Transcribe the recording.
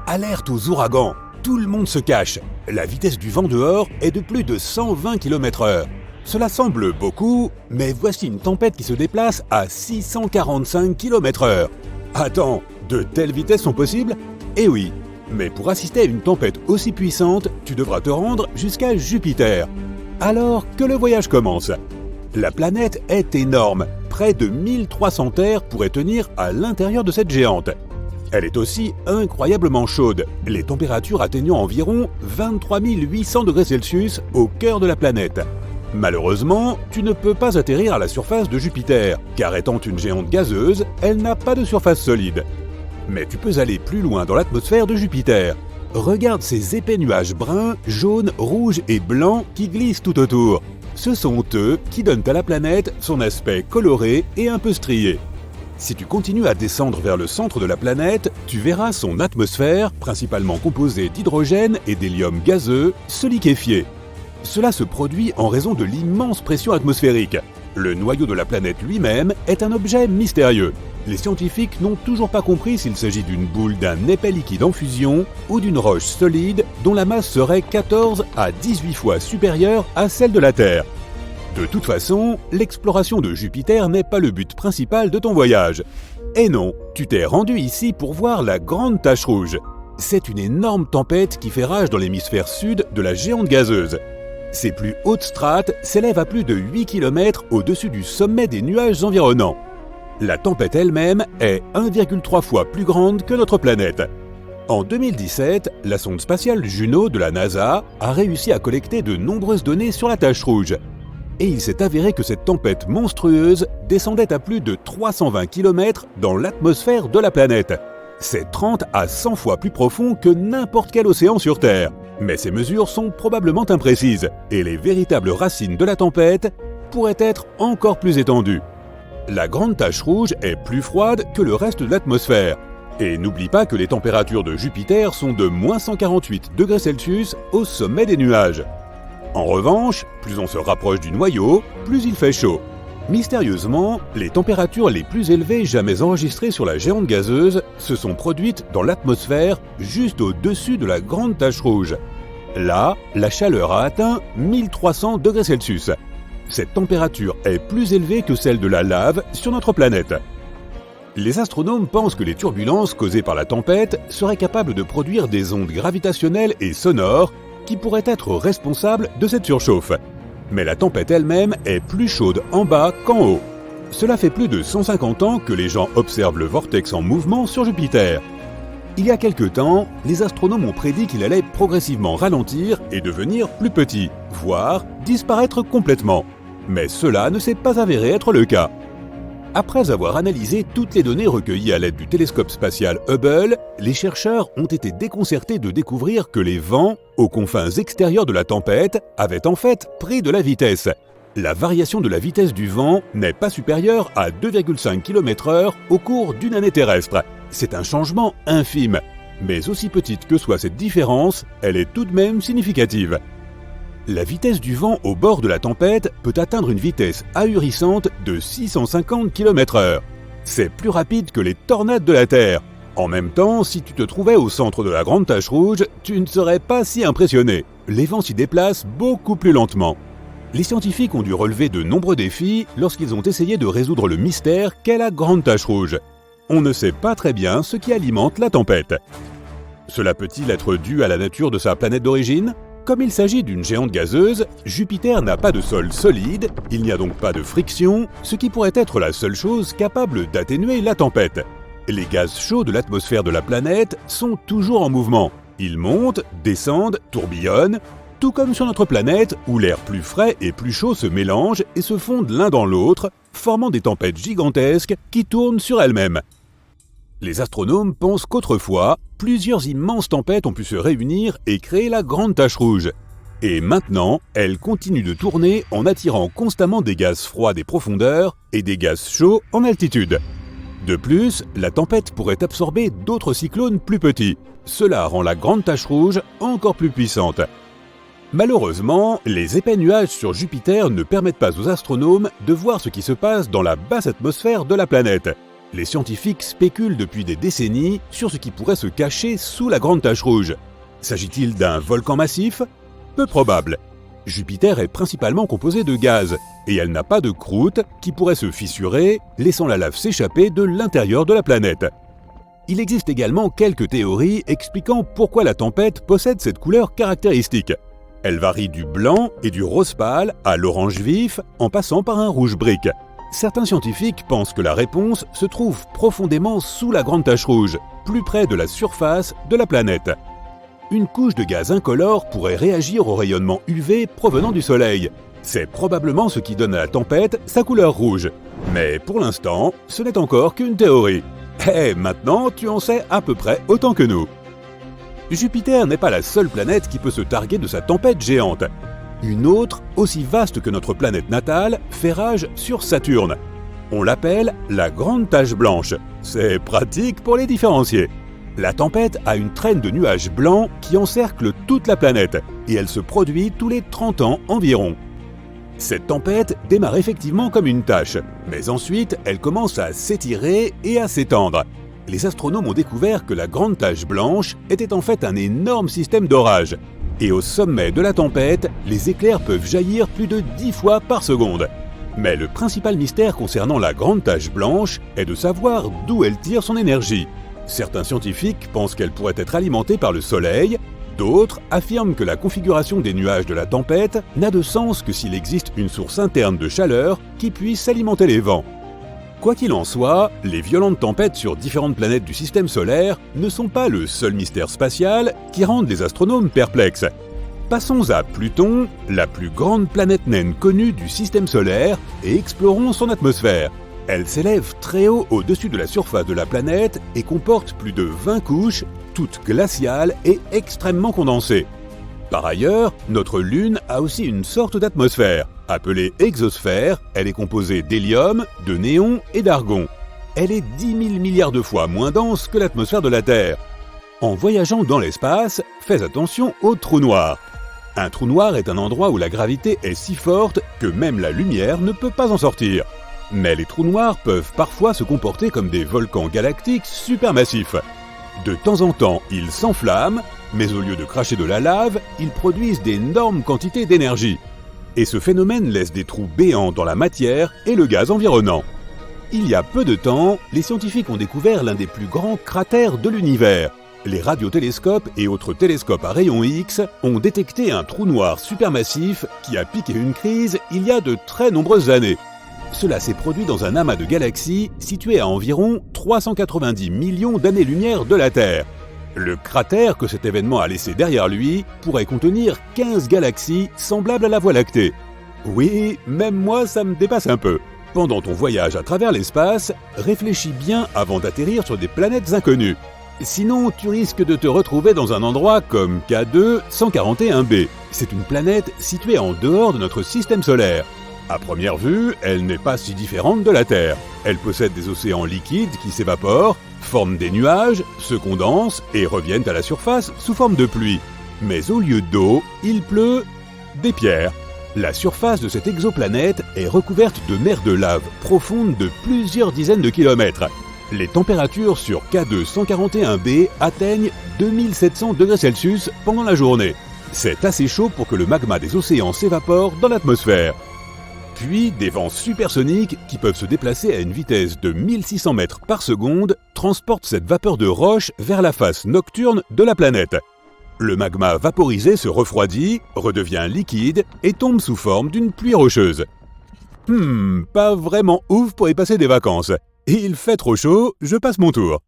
Alerte aux ouragans! Tout le monde se cache. La vitesse du vent dehors est de plus de 120 km/h. Cela semble beaucoup, mais voici une tempête qui se déplace à 645 km/h. Attends, de telles vitesses sont possibles? Eh oui, mais pour assister à une tempête aussi puissante, tu devras te rendre jusqu'à Jupiter. Alors que le voyage commence. La planète est énorme, près de 1300 terres pourraient tenir à l'intérieur de cette géante. Elle est aussi incroyablement chaude, les températures atteignant environ 23 800 degrés Celsius au cœur de la planète. Malheureusement, tu ne peux pas atterrir à la surface de Jupiter, car étant une géante gazeuse, elle n'a pas de surface solide. Mais tu peux aller plus loin dans l'atmosphère de Jupiter. Regarde ces épais nuages bruns, jaunes, rouges et blancs qui glissent tout autour. Ce sont eux qui donnent à la planète son aspect coloré et un peu strié. Si tu continues à descendre vers le centre de la planète, tu verras son atmosphère, principalement composée d'hydrogène et d'hélium gazeux, se liquéfier. Cela se produit en raison de l'immense pression atmosphérique. Le noyau de la planète lui-même est un objet mystérieux. Les scientifiques n'ont toujours pas compris s'il s'agit d'une boule d'un épais liquide en fusion ou d'une roche solide dont la masse serait 14 à 18 fois supérieure à celle de la Terre. De toute façon, l'exploration de Jupiter n'est pas le but principal de ton voyage. Et non, tu t'es rendu ici pour voir la Grande Tache Rouge. C'est une énorme tempête qui fait rage dans l'hémisphère sud de la géante gazeuse. Ses plus hautes strates s'élèvent à plus de 8 km au-dessus du sommet des nuages environnants. La tempête elle-même est 1,3 fois plus grande que notre planète. En 2017, la sonde spatiale Juno de la NASA a réussi à collecter de nombreuses données sur la tache rouge. Et il s'est avéré que cette tempête monstrueuse descendait à plus de 320 km dans l'atmosphère de la planète. C'est 30 à 100 fois plus profond que n'importe quel océan sur Terre. Mais ces mesures sont probablement imprécises, et les véritables racines de la tempête pourraient être encore plus étendues. La Grande Tache Rouge est plus froide que le reste de l'atmosphère. Et n'oublie pas que les températures de Jupiter sont de moins 148 degrés Celsius au sommet des nuages. En revanche, plus on se rapproche du noyau, plus il fait chaud. Mystérieusement, les températures les plus élevées jamais enregistrées sur la géante gazeuse se sont produites dans l'atmosphère juste au-dessus de la Grande Tache Rouge. Là, la chaleur a atteint 1300 degrés Celsius. Cette température est plus élevée que celle de la lave sur notre planète. Les astronomes pensent que les turbulences causées par la tempête seraient capables de produire des ondes gravitationnelles et sonores qui pourraient être responsables de cette surchauffe. Mais la tempête elle-même est plus chaude en bas qu'en haut. Cela fait plus de 150 ans que les gens observent le vortex en mouvement sur Jupiter. Il y a quelque temps, les astronomes ont prédit qu'il allait progressivement ralentir et devenir plus petit, voire disparaître complètement. Mais cela ne s'est pas avéré être le cas. Après avoir analysé toutes les données recueillies à l'aide du télescope spatial Hubble, les chercheurs ont été déconcertés de découvrir que les vents, aux confins extérieurs de la tempête, avaient en fait pris de la vitesse. La variation de la vitesse du vent n'est pas supérieure à 2,5 km/h au cours d'une année terrestre. C'est un changement infime. Mais aussi petite que soit cette différence, elle est tout de même significative. La vitesse du vent au bord de la tempête peut atteindre une vitesse ahurissante de 650 km/h. C'est plus rapide que les tornades de la Terre. En même temps, si tu te trouvais au centre de la Grande Tache Rouge, tu ne serais pas si impressionné. Les vents s'y déplacent beaucoup plus lentement. Les scientifiques ont dû relever de nombreux défis lorsqu'ils ont essayé de résoudre le mystère qu'est la Grande Tache Rouge. On ne sait pas très bien ce qui alimente la tempête. Cela peut-il être dû à la nature de sa planète d'origine ? Comme il s'agit d'une géante gazeuse, Jupiter n'a pas de sol solide, il n'y a donc pas de friction, ce qui pourrait être la seule chose capable d'atténuer la tempête. Les gaz chauds de l'atmosphère de la planète sont toujours en mouvement. Ils montent, descendent, tourbillonnent, tout comme sur notre planète où l'air plus frais et plus chaud se mélangent et se fondent l'un dans l'autre, formant des tempêtes gigantesques qui tournent sur elles-mêmes. Les astronomes pensent qu'autrefois, plusieurs immenses tempêtes ont pu se réunir et créer la Grande Tache Rouge. Et maintenant, elles continuent de tourner en attirant constamment des gaz froids des profondeurs et des gaz chauds en altitude. De plus, la tempête pourrait absorber d'autres cyclones plus petits. Cela rend la Grande Tache Rouge encore plus puissante. Malheureusement, les épais nuages sur Jupiter ne permettent pas aux astronomes de voir ce qui se passe dans la basse atmosphère de la planète. Les scientifiques spéculent depuis des décennies sur ce qui pourrait se cacher sous la grande tache rouge. S'agit-il d'un volcan massif? Peu probable. Jupiter est principalement composé de gaz, et elle n'a pas de croûte qui pourrait se fissurer, laissant la lave s'échapper de l'intérieur de la planète. Il existe également quelques théories expliquant pourquoi la tempête possède cette couleur caractéristique. Elle varie du blanc et du rose pâle à l'orange vif, en passant par un rouge brique. Certains scientifiques pensent que la réponse se trouve profondément sous la grande tache rouge, plus près de la surface de la planète. Une couche de gaz incolore pourrait réagir au rayonnement UV provenant du Soleil. C'est probablement ce qui donne à la tempête sa couleur rouge. Mais pour l'instant, ce n'est encore qu'une théorie. Maintenant, tu en sais à peu près autant que nous. Jupiter n'est pas la seule planète qui peut se targuer de sa tempête géante. Une autre, aussi vaste que notre planète natale, fait rage sur Saturne. On l'appelle la Grande Tache Blanche. C'est pratique pour les différencier. La tempête a une traîne de nuages blancs qui encercle toute la planète, et elle se produit tous les 30 ans environ. Cette tempête démarre effectivement comme une tache, mais ensuite elle commence à s'étirer et à s'étendre. Les astronomes ont découvert que la Grande Tache Blanche était en fait un énorme système d'orage. Et au sommet de la tempête, les éclairs peuvent jaillir plus de 10 fois par seconde. Mais le principal mystère concernant la Grande Tache Blanche est de savoir d'où elle tire son énergie. Certains scientifiques pensent qu'elle pourrait être alimentée par le Soleil, d'autres affirment que la configuration des nuages de la tempête n'a de sens que s'il existe une source interne de chaleur qui puisse alimenter les vents. Quoi qu'il en soit, les violentes tempêtes sur différentes planètes du système solaire ne sont pas le seul mystère spatial qui rende les astronomes perplexes. Passons à Pluton, la plus grande planète naine connue du système solaire, et explorons son atmosphère. Elle s'élève très haut au-dessus de la surface de la planète et comporte plus de 20 couches, toutes glaciales et extrêmement condensées. Par ailleurs, notre Lune a aussi une sorte d'atmosphère. Appelée exosphère, elle est composée d'hélium, de néon et d'argon. Elle est 10 000 milliards de fois moins dense que l'atmosphère de la Terre. En voyageant dans l'espace, fais attention aux trous noirs. Un trou noir est un endroit où la gravité est si forte que même la lumière ne peut pas en sortir. Mais les trous noirs peuvent parfois se comporter comme des volcans galactiques supermassifs. De temps en temps, ils s'enflamment, mais au lieu de cracher de la lave, ils produisent d'énormes quantités d'énergie. Et ce phénomène laisse des trous béants dans la matière et le gaz environnant. Il y a peu de temps, les scientifiques ont découvert l'un des plus grands cratères de l'univers. Les radiotélescopes et autres télescopes à rayons X ont détecté un trou noir supermassif qui a piqué une crise il y a de très nombreuses années. Cela s'est produit dans un amas de galaxies situé à environ 390 millions d'années-lumière de la Terre. Le cratère que cet événement a laissé derrière lui pourrait contenir 15 galaxies semblables à la Voie lactée. Oui, même moi ça me dépasse un peu. Pendant ton voyage à travers l'espace, réfléchis bien avant d'atterrir sur des planètes inconnues. Sinon, tu risques de te retrouver dans un endroit comme K2 141b. C'est une planète située en dehors de notre système solaire. À première vue, elle n'est pas si différente de la Terre. Elle possède des océans liquides qui s'évaporent, forment des nuages, se condensent et reviennent à la surface sous forme de pluie. Mais au lieu d'eau, il pleut des pierres. La surface de cette exoplanète est recouverte de mers de lave profondes de plusieurs dizaines de kilomètres. Les températures sur K2 141b atteignent 2700 degrés Celsius pendant la journée. C'est assez chaud pour que le magma des océans s'évapore dans l'atmosphère. Puis, des vents supersoniques qui peuvent se déplacer à une vitesse de 1600 mètres par seconde transportent cette vapeur de roche vers la face nocturne de la planète. Le magma vaporisé se refroidit, redevient liquide et tombe sous forme d'une pluie rocheuse. Pas vraiment ouf pour y passer des vacances. Il fait trop chaud, je passe mon tour.